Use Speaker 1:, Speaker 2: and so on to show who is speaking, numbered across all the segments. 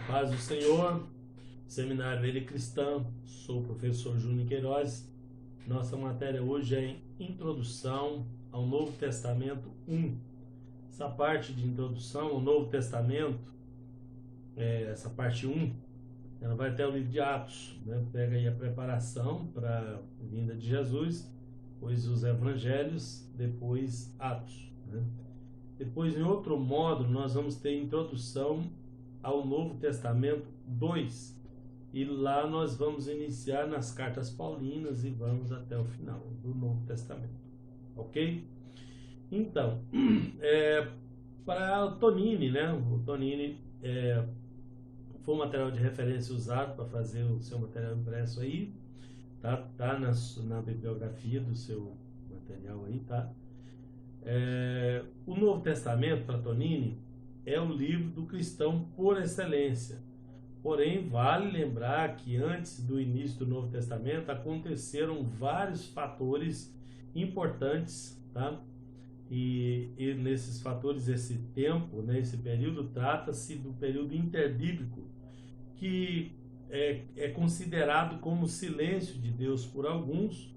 Speaker 1: Paz do Senhor, Seminário Ele Cristã, sou o professor Júnior Queiroz. Nossa matéria hoje é Introdução ao Novo Testamento 1. Essa parte de introdução ao Novo Testamento, essa parte 1, ela vai até o livro de Atos, né? Pega aí a preparação para a vinda de Jesus, depois os Evangelhos, depois Atos, né? Depois, em outro módulo, nós vamos ter Introdução ao Novo Testamento 2. E lá nós vamos iniciar nas cartas paulinas e vamos até o final do Novo Testamento. Ok? Então, para o Tonini, né? O Tonini foi o material de referência usado para fazer o seu material impresso aí. Tá na bibliografia do seu material aí, tá? O Novo Testamento, para Tonini, é o livro do cristão por excelência. Porém, vale lembrar que antes do início do Novo Testamento aconteceram vários fatores importantes, tá? E nesses fatores, esse tempo, né, esse período, trata-se do período interbíblico, que é considerado como silêncio de Deus por alguns,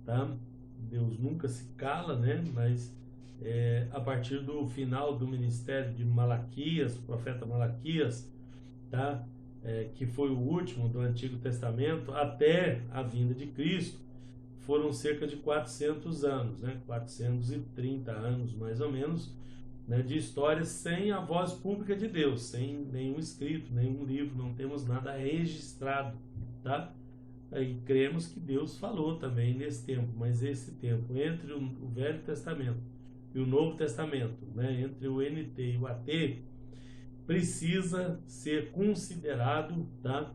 Speaker 1: tá? Deus nunca se cala, né? Mas a partir do final do ministério de Malaquias, o profeta Malaquias, tá? Que foi o último do Antigo Testamento, até a vinda de Cristo, foram cerca de 400 anos, né? 430 anos mais ou menos, né? De história sem a voz pública de Deus, sem nenhum escrito, nenhum livro, não temos nada registrado, tá? Aí cremos que Deus falou também nesse tempo, mas esse tempo entre o Velho Testamento e o Novo Testamento, né? Entre o NT e o AT, precisa ser considerado, tá?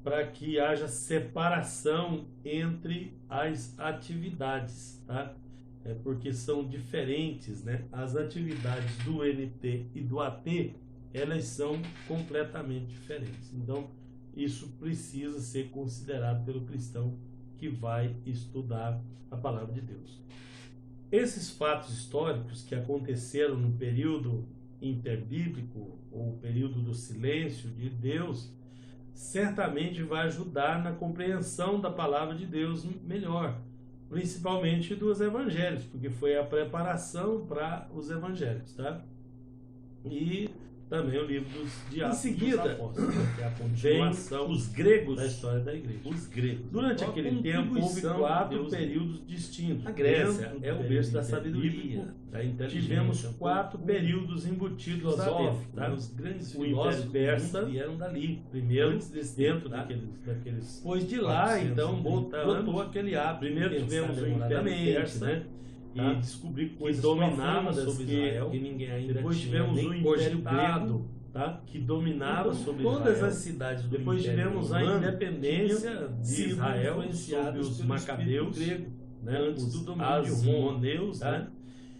Speaker 1: Para que haja separação entre as atividades, tá? Porque são diferentes, né? As atividades do NT e do AT, elas são completamente diferentes. Então, isso precisa ser considerado pelo cristão que vai estudar a palavra de Deus. Esses fatos históricos que aconteceram no período interbíblico, ou período do silêncio de Deus, certamente vai ajudar na compreensão da palavra de Deus melhor, principalmente dos evangelhos, porque foi a preparação para os evangelhos, tá? E também o livro de Atos dos Apóstolos, que é a continuação
Speaker 2: os gregos
Speaker 1: da história da igreja.
Speaker 2: Os gregos.
Speaker 1: Durante aquele tempo, houve 4 períodos distintos.
Speaker 2: A Grécia é o berço da sabedoria, da inteligência.
Speaker 1: Tivemos 4 períodos embutidos lá dentro, tá?
Speaker 2: Os grandes
Speaker 1: filósofos
Speaker 2: persas
Speaker 1: vieram dali, primeiro dentro daqueles. Pois de lá, então, botou aquele hábito. Primeiro tivemos o Império Persa, né? E descobrir coisas que dominava sobre Israel, que ninguém ainda
Speaker 2: depois
Speaker 1: tinha.
Speaker 2: Tivemos o Império
Speaker 1: grego, tá? Que dominava sobre
Speaker 2: todas
Speaker 1: Israel.
Speaker 2: As cidades do
Speaker 1: Depois tivemos a independência de Israel sobre os macabeus,
Speaker 2: grego,
Speaker 1: né?
Speaker 2: Antes do domínio
Speaker 1: Os moneus,
Speaker 2: tá?
Speaker 1: né?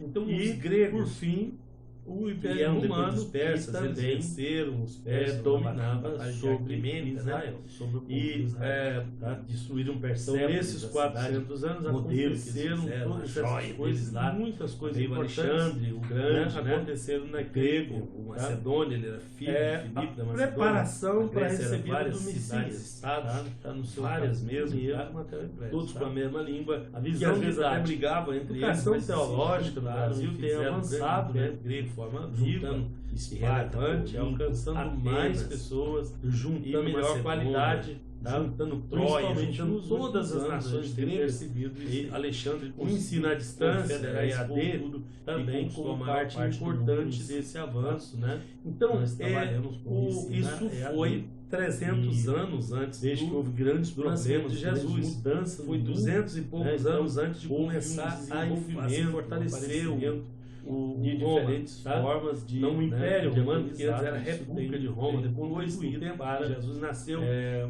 Speaker 2: Então,
Speaker 1: E
Speaker 2: os gregos,
Speaker 1: por fim, o Império
Speaker 2: vieram depois
Speaker 1: Romano,
Speaker 2: dos persas,
Speaker 1: que também
Speaker 2: eles venceram os persas,
Speaker 1: dominava sobre
Speaker 2: Arquimênides,
Speaker 1: Israel,
Speaker 2: sobre o povo de
Speaker 1: e
Speaker 2: Israel, tá?
Speaker 1: destruíram
Speaker 2: Então,
Speaker 1: Persépolis.
Speaker 2: nesses
Speaker 1: Nesses
Speaker 2: 400
Speaker 1: anos
Speaker 2: aconteceram
Speaker 1: todas essas coisas
Speaker 2: lá,
Speaker 1: muitas coisas
Speaker 2: veio
Speaker 1: importantes,
Speaker 2: Alexandre o Grande, né?
Speaker 1: aconteceram naquele
Speaker 2: grego,
Speaker 1: tempo,
Speaker 2: o
Speaker 1: tá?
Speaker 2: Macedônio, ele era filho de Filipe da Macedônia.
Speaker 1: Preparação para receber
Speaker 2: várias
Speaker 1: do
Speaker 2: cidades,
Speaker 1: Messias,
Speaker 2: estados,
Speaker 1: tá no seu
Speaker 2: várias
Speaker 1: mesmo,
Speaker 2: mesmo,
Speaker 1: tá?
Speaker 2: todos com a mesma língua,
Speaker 1: A
Speaker 2: que
Speaker 1: visão
Speaker 2: às
Speaker 1: de
Speaker 2: vezes até
Speaker 1: idade.
Speaker 2: brigavam
Speaker 1: A
Speaker 2: entre eles.
Speaker 1: educação
Speaker 2: mas se
Speaker 1: teológica no
Speaker 2: juntaram
Speaker 1: Brasil
Speaker 2: e
Speaker 1: tem
Speaker 2: fizeram
Speaker 1: avançado,
Speaker 2: grande
Speaker 1: né?
Speaker 2: grego, de forma
Speaker 1: Viva,
Speaker 2: juntando
Speaker 1: Esparta,
Speaker 2: relevante,
Speaker 1: alcançando mais pessoas,
Speaker 2: juntando
Speaker 1: e melhor
Speaker 2: Macedônia,
Speaker 1: qualidade, tá?
Speaker 2: juntando Troia,
Speaker 1: Principalmente
Speaker 2: juntando
Speaker 1: nos
Speaker 2: todas as
Speaker 1: últimos anos,
Speaker 2: nações
Speaker 1: a gente tem
Speaker 2: gregas.
Speaker 1: percebido
Speaker 2: E
Speaker 1: isso.
Speaker 2: Alexandre
Speaker 1: O ensino à distância,
Speaker 2: federar
Speaker 1: EAD,
Speaker 2: tudo,
Speaker 1: também
Speaker 2: conquistou
Speaker 1: como
Speaker 2: a maior
Speaker 1: parte
Speaker 2: parte do
Speaker 1: importante
Speaker 2: mundo.
Speaker 1: desse avanço, né?
Speaker 2: Então,
Speaker 1: Nós trabalhamos com ensino
Speaker 2: isso
Speaker 1: EAD.
Speaker 2: foi 300
Speaker 1: E
Speaker 2: anos antes,
Speaker 1: desde que houve grandes
Speaker 2: do nascimento
Speaker 1: problemas
Speaker 2: de
Speaker 1: grandes
Speaker 2: Jesus.
Speaker 1: mudanças
Speaker 2: Foi
Speaker 1: no mundo,
Speaker 2: 200 e poucos
Speaker 1: né? Então,
Speaker 2: anos antes de
Speaker 1: houve
Speaker 2: começar a
Speaker 1: desenvolvimento,
Speaker 2: se fortalecer de
Speaker 1: Roma,
Speaker 2: diferentes
Speaker 1: tá?
Speaker 2: formas de
Speaker 1: Não, o Império
Speaker 2: de
Speaker 1: Romano,
Speaker 2: que antes era a
Speaker 1: isso
Speaker 2: República
Speaker 1: tem-
Speaker 2: de Roma,
Speaker 1: tem
Speaker 2: depois do
Speaker 1: contribuído
Speaker 2: tempo
Speaker 1: para
Speaker 2: que Jesus nasceu,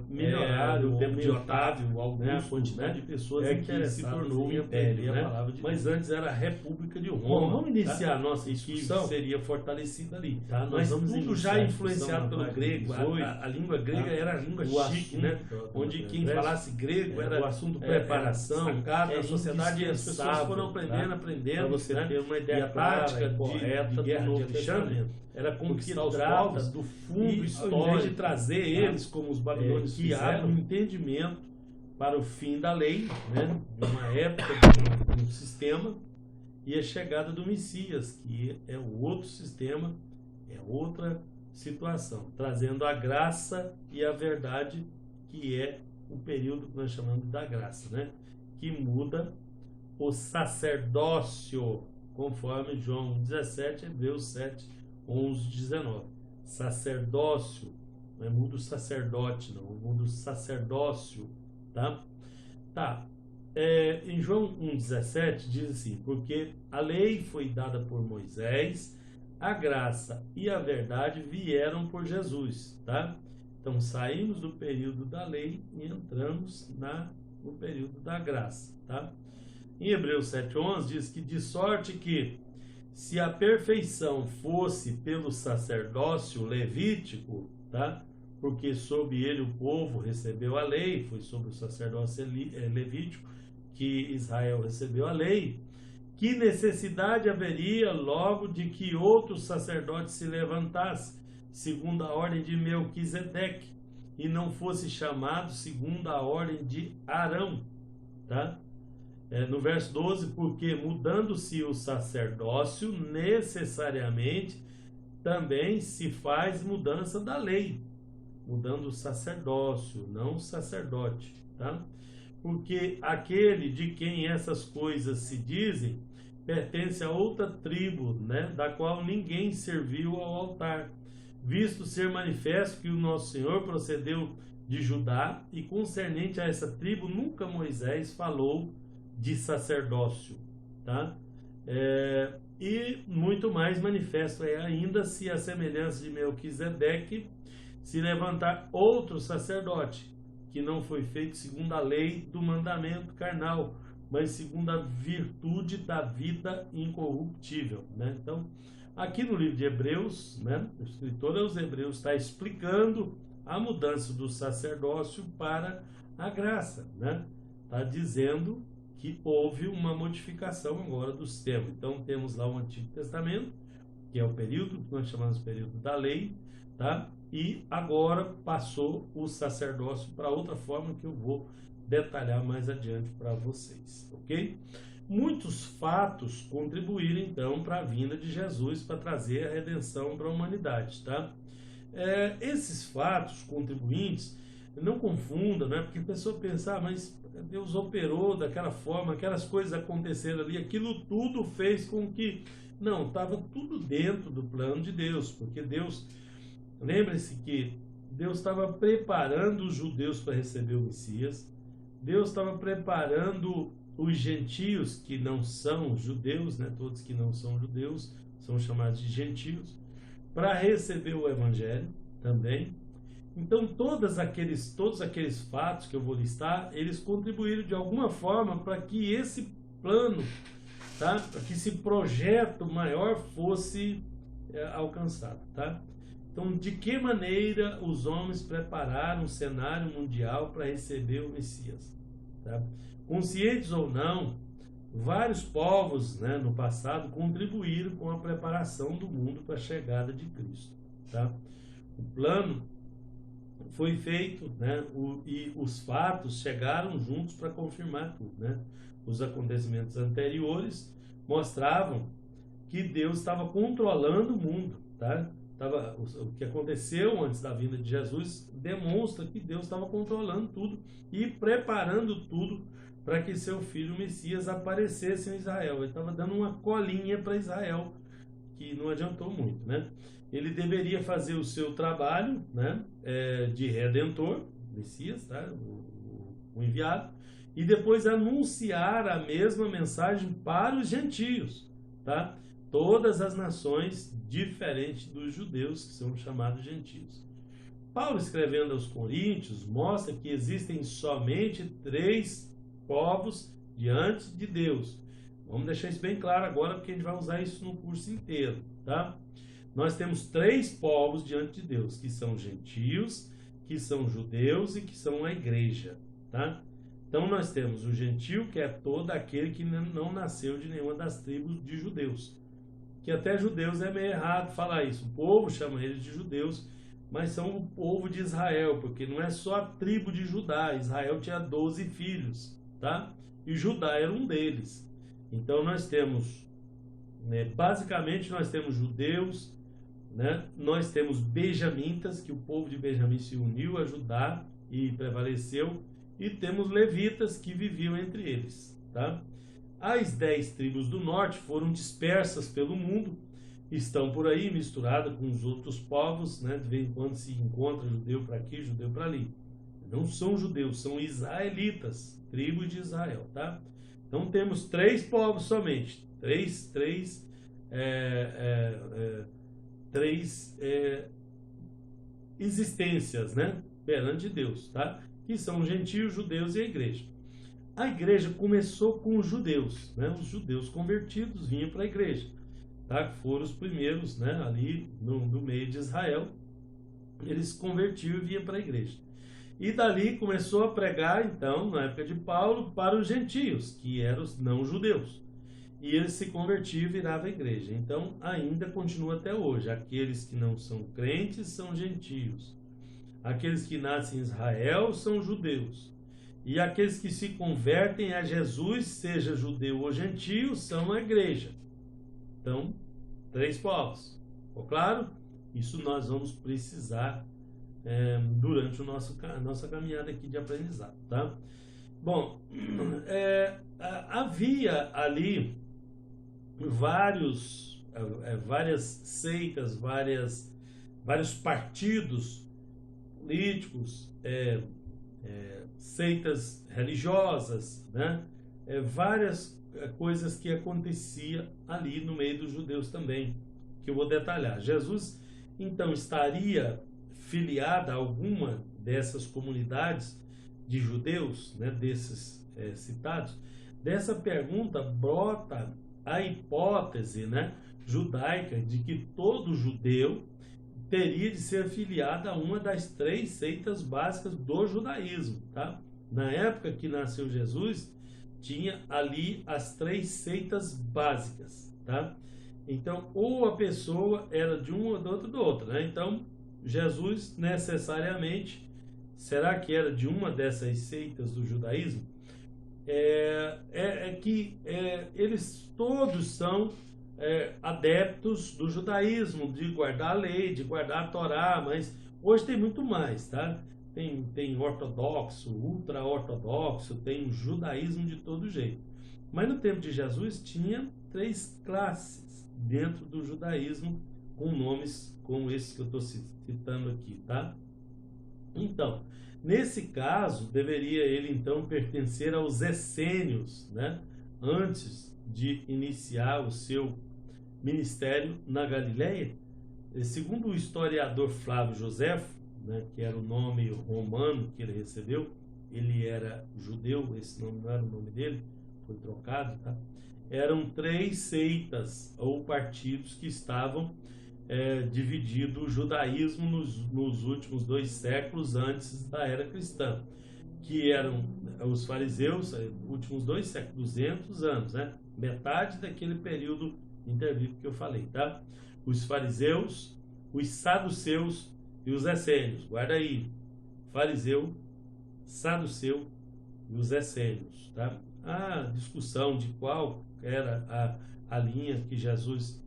Speaker 1: melhorar
Speaker 2: no
Speaker 1: o
Speaker 2: tempo de
Speaker 1: aumentar,
Speaker 2: Otávio, Augusto,
Speaker 1: né, a quantidade
Speaker 2: né,
Speaker 1: de pessoas
Speaker 2: que se
Speaker 1: interessadas
Speaker 2: tornou o
Speaker 1: em
Speaker 2: Império,
Speaker 1: aprender
Speaker 2: né?
Speaker 1: a palavra de
Speaker 2: Mas
Speaker 1: Deus.
Speaker 2: antes era a República de Roma.
Speaker 1: Bom, vamos iniciar
Speaker 2: tá?
Speaker 1: a nossa
Speaker 2: E
Speaker 1: discussão.
Speaker 2: que seria fortalecida ali.
Speaker 1: Tá? Nós
Speaker 2: Mas
Speaker 1: vamos
Speaker 2: tudo
Speaker 1: iniciar
Speaker 2: já
Speaker 1: a discussão
Speaker 2: influenciado
Speaker 1: na
Speaker 2: pelo
Speaker 1: página
Speaker 2: grego.
Speaker 1: 18,
Speaker 2: A língua grega
Speaker 1: tá?
Speaker 2: era a língua
Speaker 1: O
Speaker 2: chique,
Speaker 1: assunto,
Speaker 2: né?
Speaker 1: tá?
Speaker 2: Onde quem
Speaker 1: Tá?
Speaker 2: falasse grego era
Speaker 1: o assunto
Speaker 2: era
Speaker 1: preparação,
Speaker 2: sacado
Speaker 1: é
Speaker 2: na sociedade, e as pessoas
Speaker 1: indispensável,
Speaker 2: foram aprendendo,
Speaker 1: tá?
Speaker 2: aprendendo.
Speaker 1: Para você
Speaker 2: né?
Speaker 1: ter uma
Speaker 2: E
Speaker 1: ideia
Speaker 2: a
Speaker 1: clara prática correta
Speaker 2: de guerra
Speaker 1: do
Speaker 2: de
Speaker 1: Novo
Speaker 2: Alexandre
Speaker 1: Testamento.
Speaker 2: era conquistar os
Speaker 1: trata
Speaker 2: povos
Speaker 1: do fundo histórico,
Speaker 2: ao invés de trazer eles como os babilônios
Speaker 1: que abre um
Speaker 2: fizeram.
Speaker 1: entendimento para o fim da lei, né, de uma época, de um sistema, e a chegada do Messias, que é o outro sistema, é outra situação, trazendo a graça e a verdade, que é o período que nós chamamos da graça, né, que muda o sacerdócio, conforme João 17, Hebreus 7, 11, 19. Sacerdócio, não é muda o sacerdote, não, muda o sacerdócio, tá? Tá. Em João 1,17 diz assim: porque a lei foi dada por Moisés, a graça e a verdade vieram por Jesus, tá? Então saímos do período da lei e entramos no período da graça, tá? Em Hebreus 7,11 diz que de sorte que se a perfeição fosse pelo sacerdócio levítico, tá? Porque sob ele o povo recebeu a lei, foi sobre o sacerdócio levítico que Israel recebeu a lei, que necessidade haveria logo de que outro sacerdote se levantasse, segundo a ordem de Melquisedeque, e não fosse chamado segundo a ordem de Arão, tá? No verso 12, porque mudando-se o sacerdócio, necessariamente também se faz mudança da lei, mudando o sacerdócio, não o sacerdote, tá? Porque aquele de quem essas coisas se dizem pertence a outra tribo, né, da qual ninguém serviu ao altar, visto ser manifesto que o nosso Senhor procedeu de Judá, e concernente a essa tribo nunca Moisés falou de sacerdócio, tá? E muito mais manifesto é ainda se a semelhança de Melquisedeque se levantar outro sacerdote, que não foi feito segundo a lei do mandamento carnal, mas segundo a virtude da vida incorruptível, né? Então, aqui no livro de Hebreus, né, o escritor aos Hebreus está explicando a mudança do sacerdócio para a graça, né? Está dizendo que houve uma modificação agora do sistema. Então, temos lá o Antigo Testamento, que é o período que nós chamamos de período da lei, tá? E agora passou o sacerdócio para outra forma que eu vou detalhar mais adiante para vocês, ok? Muitos fatos contribuíram então para a vinda de Jesus, para trazer a redenção para a humanidade, tá? Esses fatos contribuintes, não confunda, né? Porque a pessoa pensa, mas Deus operou daquela forma, aquelas coisas aconteceram ali, aquilo tudo fez com que... Não, estava tudo dentro do plano de Deus, porque Deus... Lembre-se que Deus estava preparando os judeus para receber o Messias, Deus estava preparando os gentios que não são judeus, né? Todos que não são judeus são chamados de gentios, para receber o Evangelho também. Então, todos aqueles fatos que eu vou listar, eles contribuíram de alguma forma para que esse plano, tá? Para que esse projeto maior fosse alcançado, tá? Então, de que maneira os homens prepararam o cenário mundial para receber o Messias, tá? Conscientes ou não, vários povos, né, no passado contribuíram com a preparação do mundo para a chegada de Cristo, tá? O plano foi feito, né, e os fatos chegaram juntos para confirmar tudo, né? Os acontecimentos anteriores mostravam que Deus estava controlando o mundo, tá? O que aconteceu antes da vinda de Jesus demonstra que Deus estava controlando tudo e preparando tudo para que seu filho Messias aparecesse em Israel. Ele estava dando uma colinha para Israel, que não adiantou muito, né? Ele deveria fazer o seu trabalho, né, de redentor, Messias, tá? O enviado, e depois anunciar a mesma mensagem para os gentios, tá? Todas as nações, diferente dos judeus, que são chamados gentios. Paulo, escrevendo aos Coríntios, mostra que existem somente 3 povos diante de Deus. Vamos deixar isso bem claro agora, porque a gente vai usar isso no curso inteiro, tá? Nós temos 3 povos diante de Deus, que são gentios, que são judeus e que são a igreja, tá? Então nós temos o gentio, que é todo aquele que não nasceu de nenhuma das tribos de judeus. que até judeus é meio errado falar isso. O povo chama eles de judeus, mas são o povo de Israel, porque não é só a tribo de Judá. Israel tinha 12 filhos, tá? E Judá era um deles. Então nós temos, né, basicamente nós temos judeus, né? Nós temos benjamitas, que o povo de Benjamim se uniu a Judá e prevaleceu, e temos levitas que viviam entre eles, tá? As 10 tribos do norte foram dispersas pelo mundo, estão por aí misturadas com os outros povos, né? De vez em quando se encontra judeu para aqui, judeu para ali. Não são judeus, são israelitas, tribo de Israel, tá? Então temos 3 povos somente, três existências, né? Perante Deus, tá? Que são os gentios, judeus e a igreja. A igreja começou com os judeus, né? Os judeus convertidos vinham para a igreja, tá? Que foram os primeiros, né? Ali no meio de Israel, eles se convertiam e vinham para a igreja. E dali começou a pregar, então, na época de Paulo, para os gentios, que eram os não-judeus. E eles se convertiam e viravam a igreja. Então, ainda continua até hoje. Aqueles que não são crentes são gentios. Aqueles que nascem em Israel são judeus. E aqueles que se convertem a Jesus, seja judeu ou gentio, são a igreja. Então, 3 povos. Ficou claro? Isso nós vamos precisar durante a nossa caminhada aqui de aprendizado, tá? Bom, havia ali várias seitas, vários partidos políticos, seitas religiosas, né? Várias coisas que acontecia ali no meio dos judeus também, que eu vou detalhar. Jesus, então, estaria filiado a alguma dessas comunidades de judeus, né, desses citados? Dessa pergunta brota a hipótese, né, judaica de que todo judeu teria de ser afiliado a uma das 3 seitas básicas do judaísmo, tá? Na época que nasceu Jesus, tinha ali as 3 seitas básicas, tá? Então, ou a pessoa era de uma ou do outro, né? Então, Jesus necessariamente, será que era de uma dessas seitas do judaísmo? Eles todos são adeptos do judaísmo, de guardar a lei, de guardar a Torá, mas hoje tem muito mais, tá? Tem ortodoxo, ultra-ortodoxo, tem judaísmo de todo jeito. Mas no tempo de Jesus tinha 3 classes dentro do judaísmo, com nomes como esses que eu estou citando aqui, tá? Então, nesse caso, deveria ele então pertencer aos essênios, né? Antes de iniciar o seu ministério na Galileia. Segundo o historiador Flávio Joséfo, né, que era o nome romano que ele recebeu, ele era judeu, esse nome não era o nome dele, foi trocado, tá? Eram 3 seitas ou partidos que estavam dividido o judaísmo nos últimos 2 séculos antes da era cristã, que eram os fariseus, últimos 2 séculos, 200 anos, né? Metade daquele período interbíblico que eu falei, tá? Os fariseus, os saduceus e os essênios. Guarda aí, fariseu, saduceu e os essênios, tá? A discussão de qual era a linha que Jesus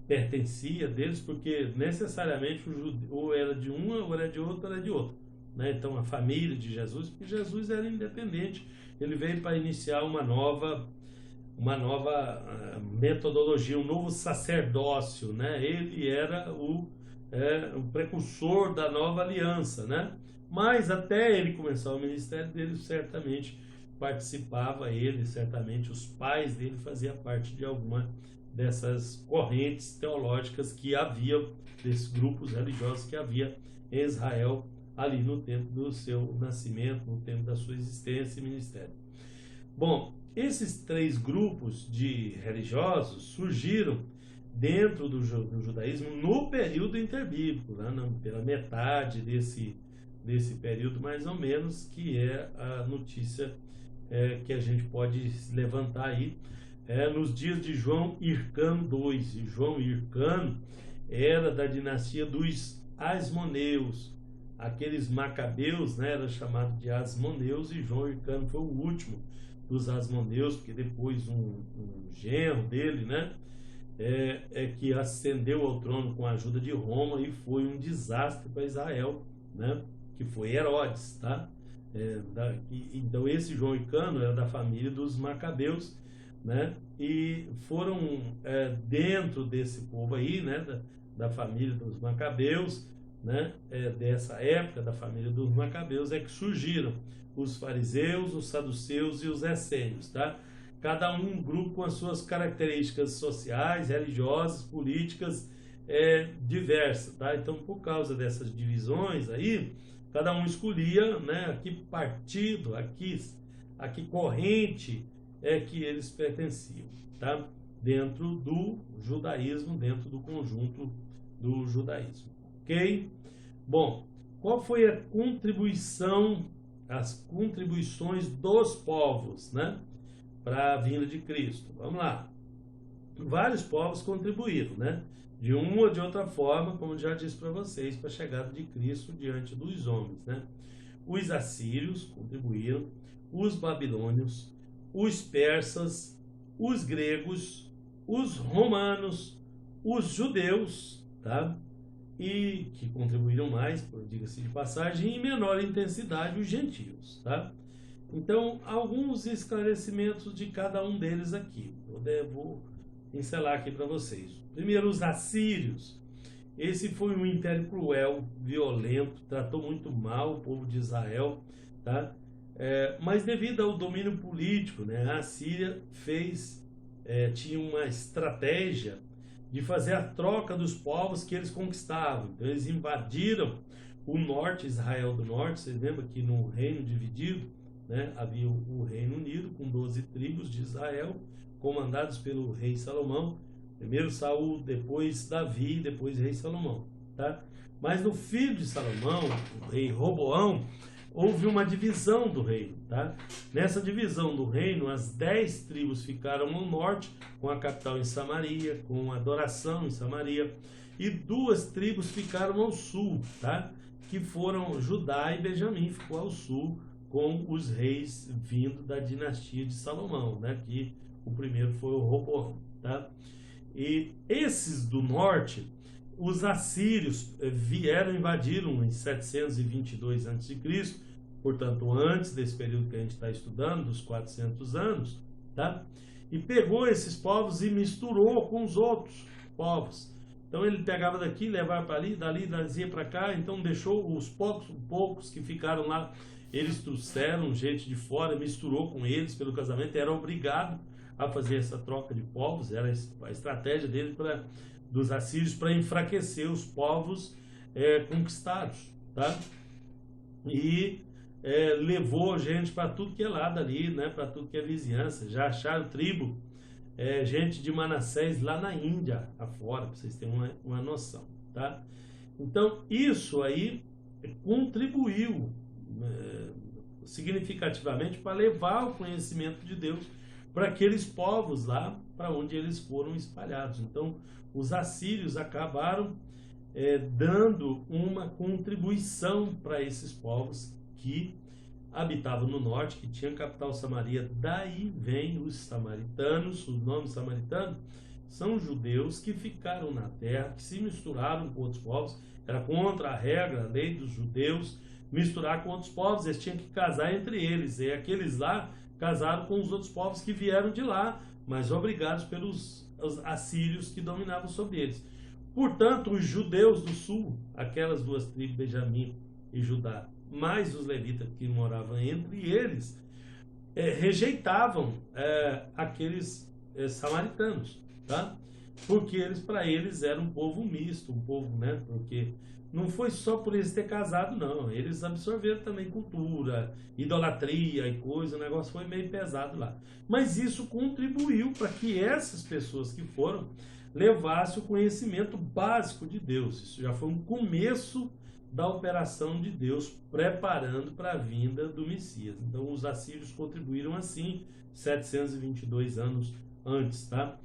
Speaker 1: pertencia deles, porque necessariamente o judeu ou era de uma, ou era de outra, ou era de outra, né? Então a família de Jesus, porque Jesus era independente, ele veio para iniciar uma nova metodologia, um novo sacerdócio, né? Ele era o precursor da nova aliança, né? Mas até ele começar o ministério dele, certamente participava ele, certamente os pais dele faziam parte de alguma dessas correntes teológicas que havia, desses grupos religiosos que havia em Israel ali no tempo do seu nascimento, no tempo da sua existência e ministério. Bom, esses 3 grupos de religiosos surgiram dentro do judaísmo no período interbíblico, né? Pela metade desse período mais ou menos, que é a notícia que a gente pode levantar aí. nos dias de João Hircano II. E João Hircano era da dinastia dos Asmoneus. Aqueles macabeus, né, era chamado de Asmoneus, e João Hircano foi o último dos Asmoneus, porque depois um genro dele, né, que ascendeu ao trono com a ajuda de Roma, e foi um desastre para Israel, né, que foi Herodes, tá? Então esse João Hircano era da família dos macabeus, né, e foram dentro desse povo aí, né, da família dos macabeus, né, dessa época da família dos macabeus, que surgiram os fariseus, os saduceus e os essênios, tá? Cada um grupo com as suas características sociais, religiosas, políticas diversas, tá? Então, por causa dessas divisões aí, cada um escolhia, né, a que partido, a que corrente que eles pertenciam, tá? Dentro do judaísmo, dentro do conjunto do judaísmo, ok? Bom, qual foi a contribuição, as contribuições dos povos, né, para a vinda de Cristo? Vamos lá. Vários povos contribuíram, né, de uma ou de outra forma, como já disse para vocês, para a chegada de Cristo diante dos homens, né? Os assírios contribuíram, os babilônios, os persas, os gregos, os romanos, os judeus, tá? E que contribuíram mais, diga-se de passagem, em menor intensidade os gentios, tá? Então, alguns esclarecimentos de cada um deles aqui. Eu vou pincelar aqui para vocês. Primeiro, os assírios. Esse foi um império cruel, violento, tratou muito mal o povo de Israel, tá? Mas devido ao domínio político, né, a Síria tinha uma estratégia de fazer a troca dos povos que eles conquistavam. Então eles invadiram o norte, Israel do norte. Vocês lembram que no reino dividido, né, havia o Reino Unido com 12 tribos de Israel, comandados pelo rei Salomão. Primeiro Saul, depois Davi, depois rei Salomão, tá? Mas no filho de Salomão, o rei Roboão, houve uma divisão do reino, tá? Nessa divisão do reino, as 10 tribos ficaram ao norte, com a capital em Samaria, com adoração em Samaria, e 2 tribos ficaram ao sul, tá? Que foram Judá e Benjamim, ficou ao sul, com os reis vindo da dinastia de Salomão, né? Que o primeiro foi o Roboão, tá? E esses do norte, os assírios vieram, invadiram em 722 a.C., portanto antes desse período que a gente está estudando, dos 400 anos, tá? E pegou esses povos e misturou com os outros povos. Então ele pegava daqui, levava para ali, dali trazia para cá, então deixou os poucos que ficaram lá, eles trouxeram gente de fora, misturou com eles pelo casamento, era obrigado a fazer essa troca de povos, era a estratégia dele dos assírios para enfraquecer os povos conquistados, tá? E levou gente para tudo que é lado ali, né? Para tudo que é vizinhança. Já acharam tribo, gente de Manassés lá na Índia, afora, para vocês terem uma noção, tá? Então, isso aí contribuiu significativamente para levar o conhecimento de Deus para aqueles povos lá, para onde eles foram espalhados. Então, os assírios acabaram dando uma contribuição para esses povos que habitavam no norte, que tinham capital Samaria. Daí vem os samaritanos. Os nomes samaritanos são judeus que ficaram na terra, que se misturaram com outros povos. Era contra a regra, a lei dos judeus, misturar com outros povos. Eles tinham que casar entre eles, e aqueles lá casaram com os outros povos que vieram de lá, mas obrigados pelos assírios que dominavam sobre eles. Portanto, os judeus do sul, aquelas 2 tribos, Benjamim e Judá, mais os levitas que moravam entre eles, rejeitavam aqueles samaritanos, tá? Porque para eles era um povo misto, um povo, né? Porque não foi só por eles ter casado, não. Eles absorveram também cultura, idolatria e coisa. O negócio foi meio pesado lá. Mas isso contribuiu para que essas pessoas que foram levassem o conhecimento básico de Deus. Isso já foi um começo da operação de Deus preparando para a vinda do Messias. Então os assírios contribuíram assim, 722 anos antes, tá?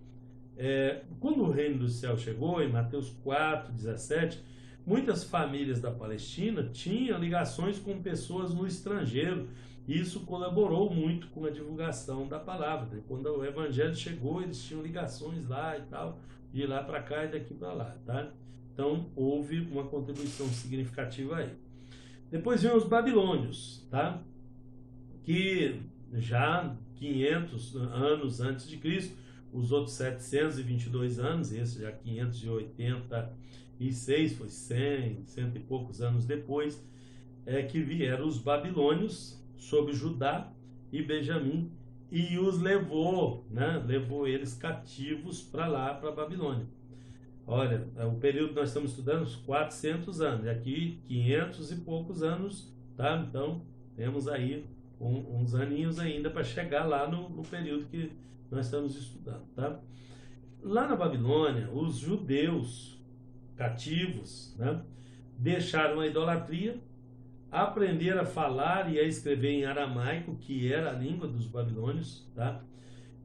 Speaker 1: Quando o reino do céu chegou, em Mateus 4:17, muitas famílias da Palestina tinham ligações com pessoas no estrangeiro, e isso colaborou muito com a divulgação da palavra, né? Quando o evangelho chegou, eles tinham ligações lá e tal, de lá para cá e daqui para lá, tá? Então houve uma contribuição significativa aí. Depois vem os babilônios, tá? Que já 500 anos antes de Cristo, os outros 722 anos, esse já 586, foi 100 e poucos anos depois, que vieram os babilônios sobre Judá e Benjamim e os levou, né? Levou eles cativos para lá, para a Babilônia. Olha, o período que nós estamos estudando, uns 400 anos, e aqui 500 e poucos anos, tá? Então, temos aí uns aninhos ainda para chegar lá no período que nós estamos estudando, tá? Lá na Babilônia, os judeus cativos, né, deixaram a idolatria, aprenderam a falar e a escrever em aramaico, que era a língua dos babilônios, tá?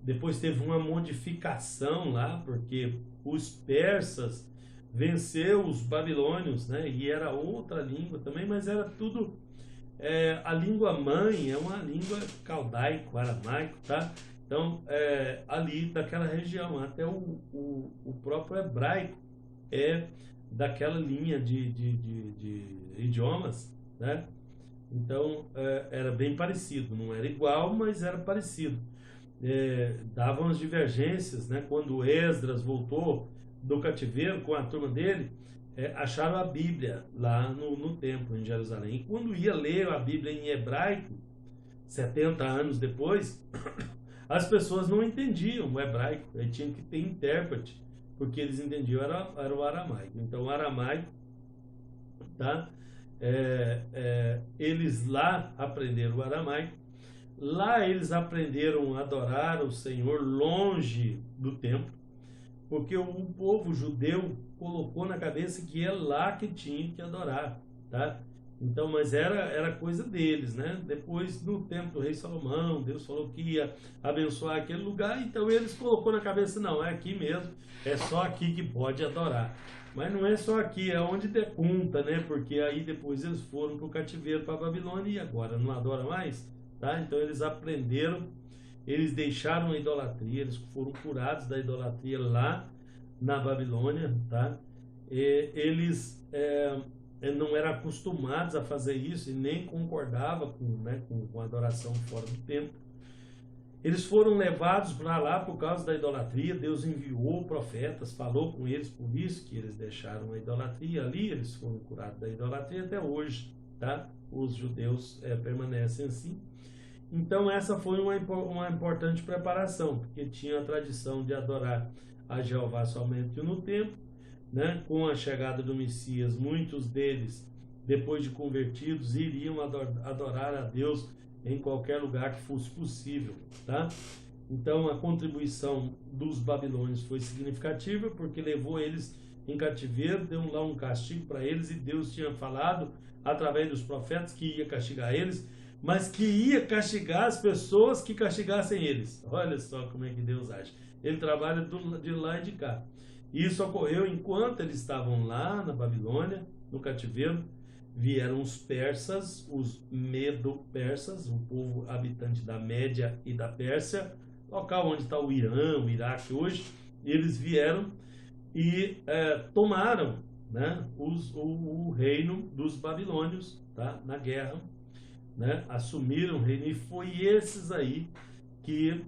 Speaker 1: Depois teve uma modificação lá, porque os persas venceu os babilônios, né? E era outra língua também, mas era tudo... a língua mãe é uma língua caldaico, aramaico, tá? Então, ali daquela região, até o próprio hebraico é daquela linha de idiomas, né? Então, era bem parecido, não era igual, mas era parecido. Davam as divergências, né? Quando Esdras voltou do cativeiro com a turma dele, acharam a Bíblia lá no templo em Jerusalém. E quando ia ler a Bíblia em hebraico, 70 anos depois, as pessoas não entendiam o hebraico, aí tinha que ter intérprete, porque eles entendiam era o aramaico. Então o aramaico, tá? Eles lá aprenderam o aramaico, lá eles aprenderam a adorar o Senhor longe do templo, porque o povo judeu colocou na cabeça que é lá que tinha que adorar, tá? Então, mas era coisa deles, né? Depois, no tempo do rei Salomão, Deus falou que ia abençoar aquele lugar, então eles colocou na cabeça, não, é aqui mesmo, é só aqui que pode adorar. Mas não é só aqui, é onde der conta, né? Porque aí depois eles foram para o cativeiro, para a Babilônia, e agora não adoram mais, tá? Então eles aprenderam, eles deixaram a idolatria, eles foram curados da idolatria lá na Babilônia, tá? Eles não eram acostumados a fazer isso e nem concordavam com a adoração fora do templo. Eles foram levados para lá por causa da idolatria. Deus enviou profetas, falou com eles, por isso que eles deixaram a idolatria ali, eles foram curados da idolatria até hoje, tá? Os judeus permanecem assim. Então essa foi uma importante preparação, porque tinha a tradição de adorar a Jeová somente no templo, né? Com a chegada do Messias, muitos deles, depois de convertidos, iriam adorar a Deus em qualquer lugar que fosse possível, tá? Então a contribuição dos babilônios foi significativa, porque levou eles em cativeiro, deu lá um castigo para eles, e Deus tinha falado através dos profetas que ia castigar eles, mas que ia castigar as pessoas que castigassem eles. Olha só como é que Deus age. Ele trabalha de lá e de cá. Isso ocorreu enquanto eles estavam lá na Babilônia, no cativeiro. Vieram os persas, os medo-persas, o povo habitante da Média e da Pérsia, local onde está o Irã, o Iraque hoje. Eles vieram e tomaram, né, o reino dos babilônios, tá, na guerra, né, assumiram o reino, e foi esses aí que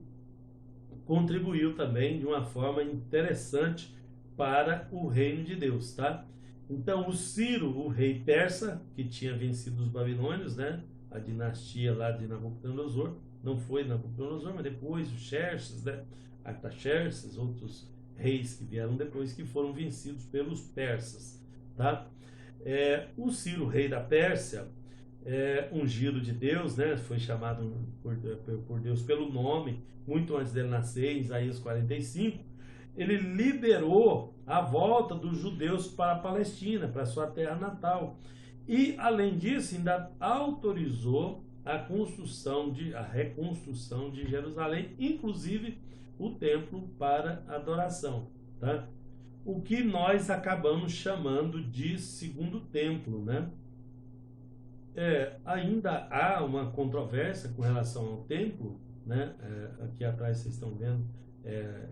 Speaker 1: contribuiu também de uma forma interessante para o reino de Deus, tá? Então o Ciro, o rei persa, que tinha vencido os babilônios, né, a dinastia lá de Nabucodonosor, não foi Nabucodonosor, mas depois o Xerxes, né, Artaxerxes, outros reis que vieram depois, que foram vencidos pelos persas, tá? O Ciro, rei da Pérsia, ungido de Deus, né? Foi chamado por Deus pelo nome, muito antes dele nascer, em Isaías 45, ele liberou a volta dos judeus para a Palestina, para a sua terra natal. E, além disso, ainda autorizou a reconstrução de Jerusalém, inclusive o templo para adoração, tá? O que nós acabamos chamando de segundo templo, né? Ainda há uma controvérsia com relação ao templo, né? Aqui atrás vocês estão vendo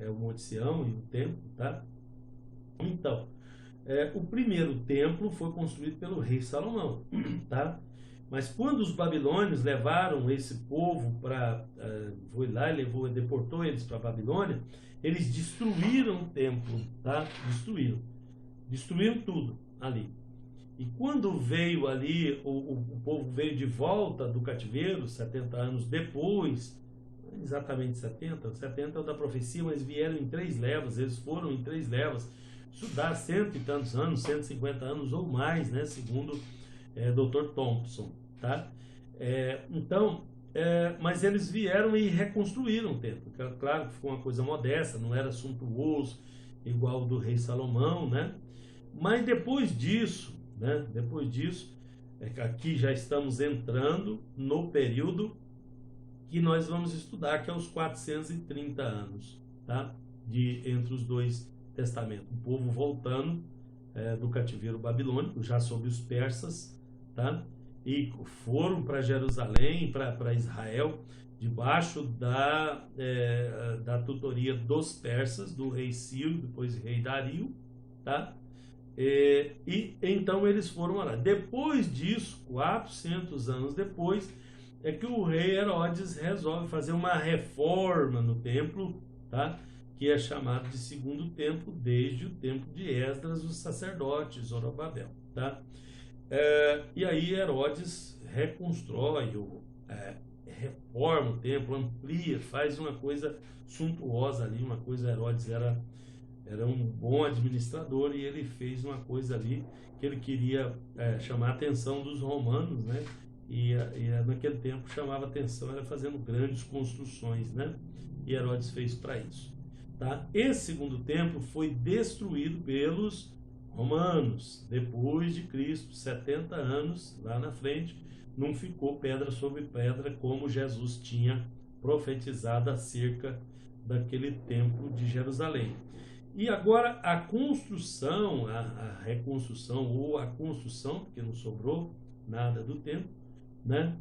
Speaker 1: o Monte Sião e o templo, tá? Então, o primeiro templo foi construído pelo rei Salomão, tá? Mas quando os babilônios levaram esse povo para, foi lá e deportou eles para a Babilônia, eles destruíram o templo, tá? Destruíram tudo ali. E quando veio ali, o povo veio de volta do cativeiro, 70 anos depois, exatamente 70 é o da profecia, mas vieram em 3 levas, eles foram em 3 levas, isso dá 100 e tantos anos, 150 anos ou mais, né, segundo Dr. Thompson, tá? Então, mas eles vieram e reconstruíram o templo. Claro que ficou uma coisa modesta, não era suntuoso, igual o do rei Salomão, né? Mas depois disso, aqui já estamos entrando no período que nós vamos estudar, que é os 430 anos, tá? Entre os 2 testamentos. O povo voltando do cativeiro babilônico, já sob os persas, tá? E foram para Jerusalém, para Israel, debaixo da tutoria dos persas, do rei Ciro, depois rei Dario, tá? E então eles foram lá. Depois disso, 400 anos depois, é que o rei Herodes resolve fazer uma reforma no templo, tá? Que é chamado de segundo templo, desde o tempo de Esdras, os sacerdotes, Zorobabel, tá? E aí Herodes reconstrói, reforma o templo, amplia, faz uma coisa suntuosa ali, uma coisa. Herodes era um bom administrador e ele fez uma coisa ali que ele queria chamar a atenção dos romanos, né? E naquele tempo chamava atenção, era fazendo grandes construções, né? E Herodes fez para isso, tá? Esse segundo templo foi destruído pelos romanos, depois de Cristo, 70 anos lá na frente, não ficou pedra sobre pedra como Jesus tinha profetizado acerca daquele templo de Jerusalém. E agora a construção, a reconstrução ou a construção, porque não sobrou nada do templo, né?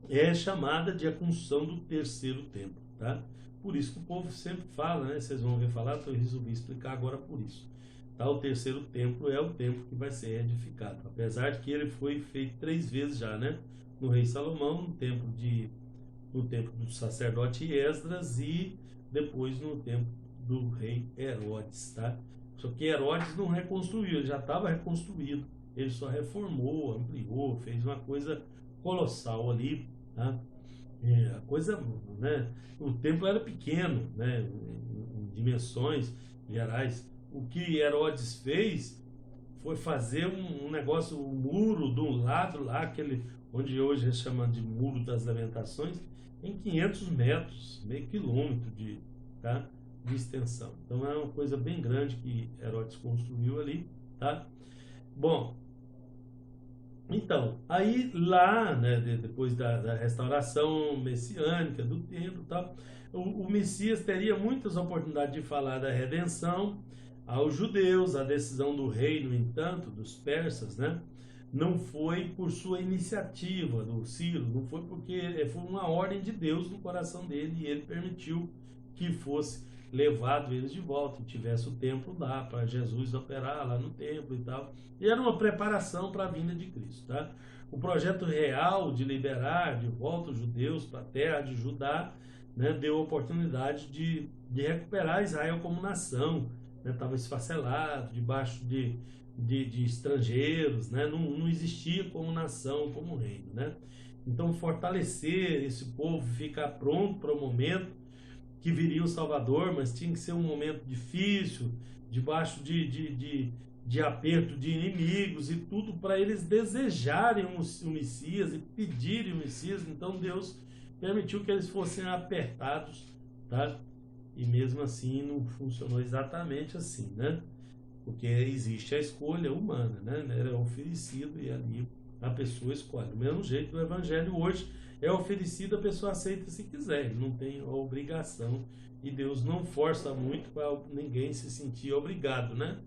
Speaker 1: É chamada de a construção do terceiro templo, tá? Por isso que o povo sempre fala, né? Vocês vão ver falar, então eu resolvi explicar agora por isso. Tá? O terceiro templo é o templo que vai ser edificado, apesar de que ele foi feito 3 vezes já, né? No rei Salomão, no templo do sacerdote Esdras e depois no templo do rei Herodes, tá? Só que Herodes não reconstruiu, ele já estava reconstruído, ele só reformou, ampliou, fez uma coisa colossal ali, tá? A coisa, né? O templo era pequeno, né? Em dimensões gerais. O que Herodes fez foi fazer um negócio, um muro de um lado lá, aquele onde hoje é chamado de Muro das Lamentações, em 500 metros, meio quilômetro de extensão. Então é uma coisa bem grande que Herodes construiu ali, tá? Bom, então, aí lá, né, depois da restauração messiânica do templo e tal, o Messias teria muitas oportunidades de falar da redenção aos judeus. A decisão do rei, no entanto, dos persas, né, não foi por sua iniciativa, do Ciro, não foi porque foi uma ordem de Deus no coração dele e ele permitiu que fosse levado eles de volta, e tivesse o templo lá, para Jesus operar lá no templo e tal. E era uma preparação para a vinda de Cristo, tá? O projeto real de liberar de volta os judeus para a terra de Judá, né, deu a oportunidade de recuperar Israel como nação, né? Estava esfacelado, debaixo de estrangeiros, né? Não existia como nação, como reino, né? Então fortalecer esse povo, ficar pronto para o momento que viria o Salvador, mas tinha que ser um momento difícil, debaixo de aperto de inimigos e tudo, para eles desejarem o Messias e pedirem o Messias. Então Deus permitiu que eles fossem apertados, tá? E mesmo assim não funcionou exatamente assim, né? Porque existe a escolha humana, né? Era oferecido e ali a pessoa escolhe. Do mesmo jeito, o evangelho hoje é oferecido, a pessoa aceita se quiser, ele não tem obrigação, e Deus não força muito para ninguém se sentir obrigado, né?